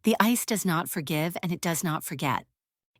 The ice does not forgive and it does not forget.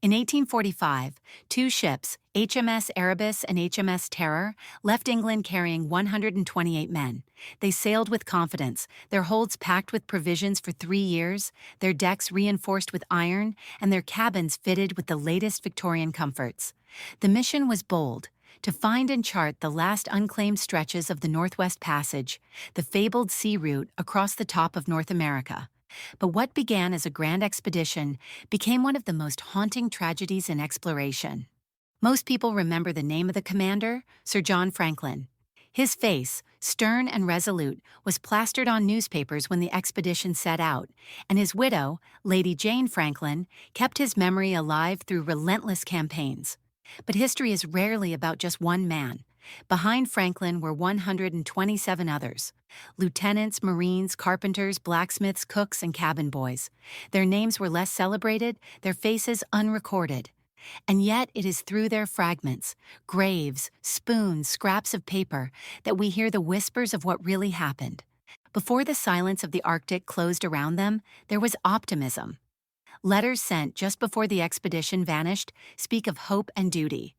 In 1845, two ships, HMS Erebus and HMS Terror, left England carrying 128 men. They sailed with confidence, their holds packed with provisions for 3 years, their decks reinforced with iron, and their cabins fitted with the latest Victorian comforts. The mission was bold: to find and chart the last unclaimed stretches of the Northwest Passage, the fabled sea route across the top of North America. But what began as a grand expedition became one of the most haunting tragedies in exploration. Most people remember the name of the commander, Sir John Franklin. His face, stern and resolute, was plastered on newspapers when the expedition set out, and his widow, Lady Jane Franklin, kept his memory alive through relentless campaigns. But history is rarely about just one man. Behind Franklin were 127 others: lieutenants, marines, carpenters, blacksmiths, cooks, and cabin boys. Their names were less celebrated, their faces unrecorded. And yet it is through their fragments, graves, spoons, scraps of paper, that we hear the whispers of what really happened. Before the silence of the Arctic closed around them, there was optimism. Letters sent just before the expedition vanished speak of hope and duty.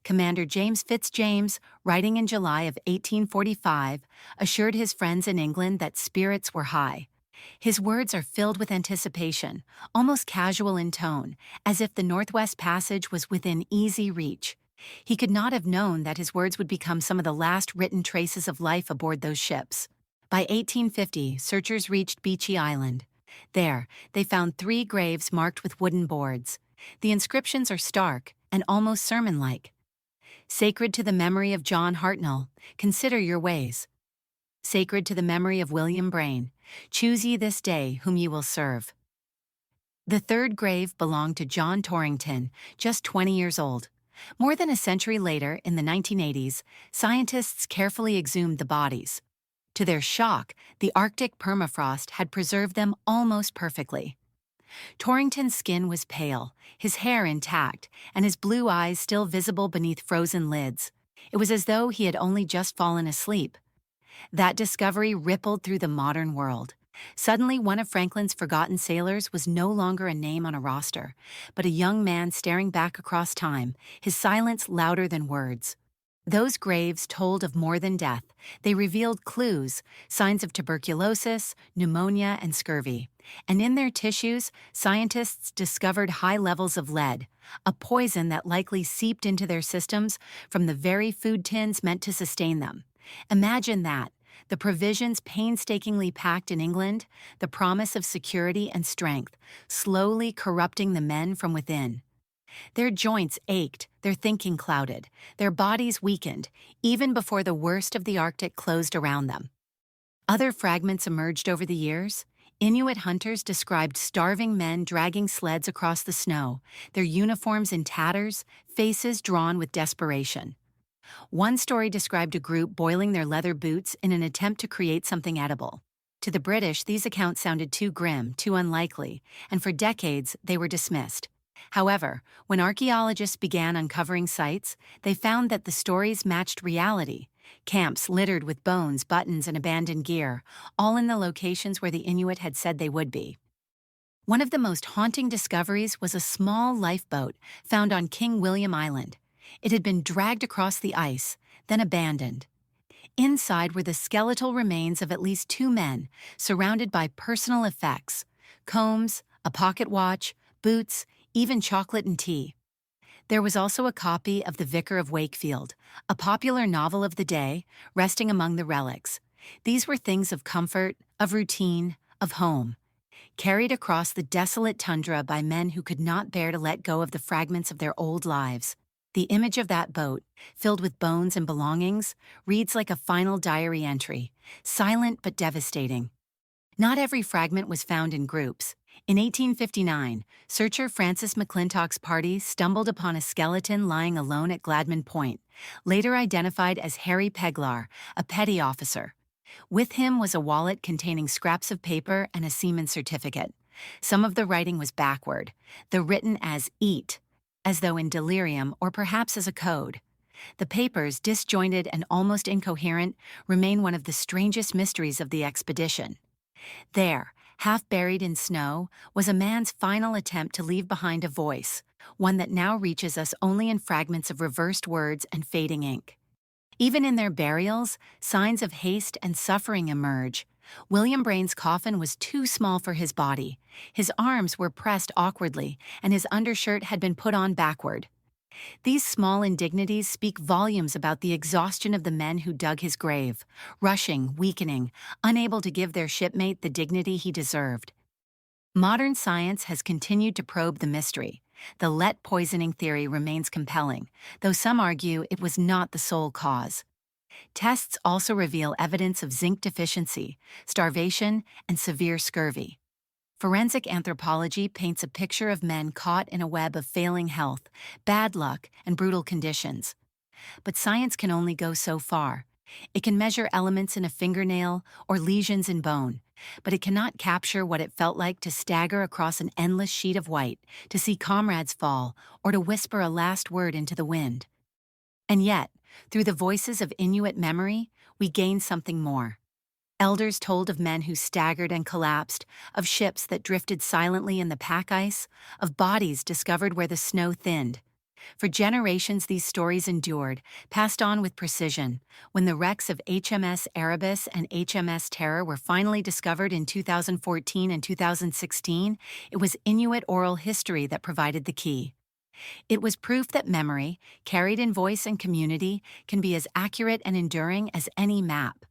Commander James Fitzjames, writing in July of 1845, assured his friends in England that spirits were high. His words are filled with anticipation, almost casual in tone, as if the Northwest Passage was within easy reach. He could not have known that his words would become some of the last written traces of life aboard those ships. By 1850, searchers reached Beechey Island. There, they found 3 graves marked with wooden boards. The inscriptions are stark and almost sermon-like. Sacred to the memory of John Hartnell, consider your ways. Sacred to the memory of William Brain, choose ye this day whom ye will serve. The 3rd grave belonged to John Torrington, just 20 years old. More than a century later, in the 1980s, scientists carefully exhumed the bodies. To their shock, the Arctic permafrost had preserved them almost perfectly. Torrington's skin was pale, his hair intact, and his blue eyes still visible beneath frozen lids. It was as though he had only just fallen asleep. That discovery rippled through the modern world. Suddenly, one of Franklin's forgotten sailors was no longer a name on a roster, but a young man staring back across time, his silence louder than words. Those graves told of more than death. They revealed clues, signs of tuberculosis, pneumonia, and scurvy. And in their tissues, scientists discovered high levels of lead, a poison that likely seeped into their systems from the very food tins meant to sustain them. Imagine that: the provisions painstakingly packed in England, the promise of security and strength, slowly corrupting the men from within. Their joints ached, their thinking clouded, their bodies weakened, even before the worst of the Arctic closed around them. Other fragments emerged over the years. Inuit hunters described starving men dragging sleds across the snow, their uniforms in tatters, faces drawn with desperation. One story described a group boiling their leather boots in an attempt to create something edible. To the British, these accounts sounded too grim, too unlikely, and for decades they were dismissed. However, when archaeologists began uncovering sites, they found that the stories matched reality. Camps littered with bones, buttons, and abandoned gear, all in the locations where the Inuit had said they would be. One of the most haunting discoveries was a small lifeboat found on King William Island. It had been dragged across the ice, then abandoned. Inside were the skeletal remains of at least 2 men, surrounded by personal effects: combs, a pocket watch, boots, even chocolate and tea. There was also a copy of The Vicar of Wakefield, a popular novel of the day, resting among the relics. These were things of comfort, of routine, of home, carried across the desolate tundra by men who could not bear to let go of the fragments of their old lives. The image of that boat, filled with bones and belongings, reads like a final diary entry, silent but devastating. Not every fragment was found in groups. In 1859, searcher Francis McClintock's party stumbled upon a skeleton lying alone at Gladman Point, later identified as Harry Peglar, a petty officer. With him was a wallet containing scraps of paper and a seaman's certificate. Some of the writing was backward, though written as "eat," as though in delirium or perhaps as a code. The papers, disjointed and almost incoherent, remain one of the strangest mysteries of the expedition. There, half buried in snow, was a man's final attempt to leave behind a voice, one that now reaches us only in fragments of reversed words and fading ink. Even in their burials, signs of haste and suffering emerge. William Brayne's coffin was too small for his body. His arms were pressed awkwardly, and his undershirt had been put on backward. These small indignities speak volumes about the exhaustion of the men who dug his grave, rushing, weakening, unable to give their shipmate the dignity he deserved. Modern science has continued to probe the mystery. The lead poisoning theory remains compelling, though some argue it was not the sole cause. Tests also reveal evidence of zinc deficiency, starvation, and severe scurvy. Forensic anthropology paints a picture of men caught in a web of failing health, bad luck, and brutal conditions. But science can only go so far. It can measure elements in a fingernail or lesions in bone, but it cannot capture what it felt like to stagger across an endless sheet of white, to see comrades fall, or to whisper a last word into the wind. And yet, through the voices of Inuit memory, we gain something more. Elders told of men who staggered and collapsed, of ships that drifted silently in the pack ice, of bodies discovered where the snow thinned. For generations these stories endured, passed on with precision. When the wrecks of HMS Erebus and HMS Terror were finally discovered in 2014 and 2016, it was Inuit oral history that provided the key. It was proof that memory, carried in voice and community, can be as accurate and enduring as any map.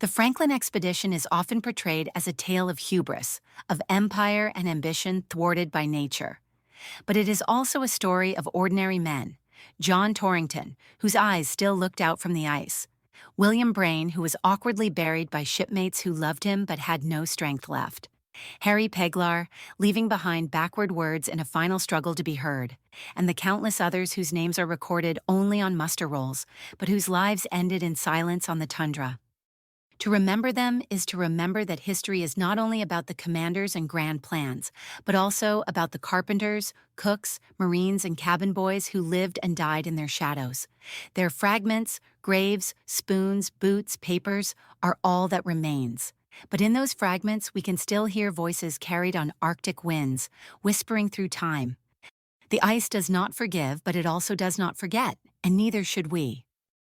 The Franklin expedition is often portrayed as a tale of hubris, of empire and ambition thwarted by nature. But it is also a story of ordinary men. John Torrington, whose eyes still looked out from the ice. William Brayne, who was awkwardly buried by shipmates who loved him but had no strength left. Harry Peglar, leaving behind backward words in a final struggle to be heard. And the countless others whose names are recorded only on muster rolls, but whose lives ended in silence on the tundra. To remember them is to remember that history is not only about the commanders and grand plans, but also about the carpenters, cooks, marines, and cabin boys who lived and died in their shadows. Their fragments, graves, spoons, boots, papers are all that remains. But in those fragments, we can still hear voices carried on Arctic winds, whispering through time. The ice does not forgive, but it also does not forget, and neither should we.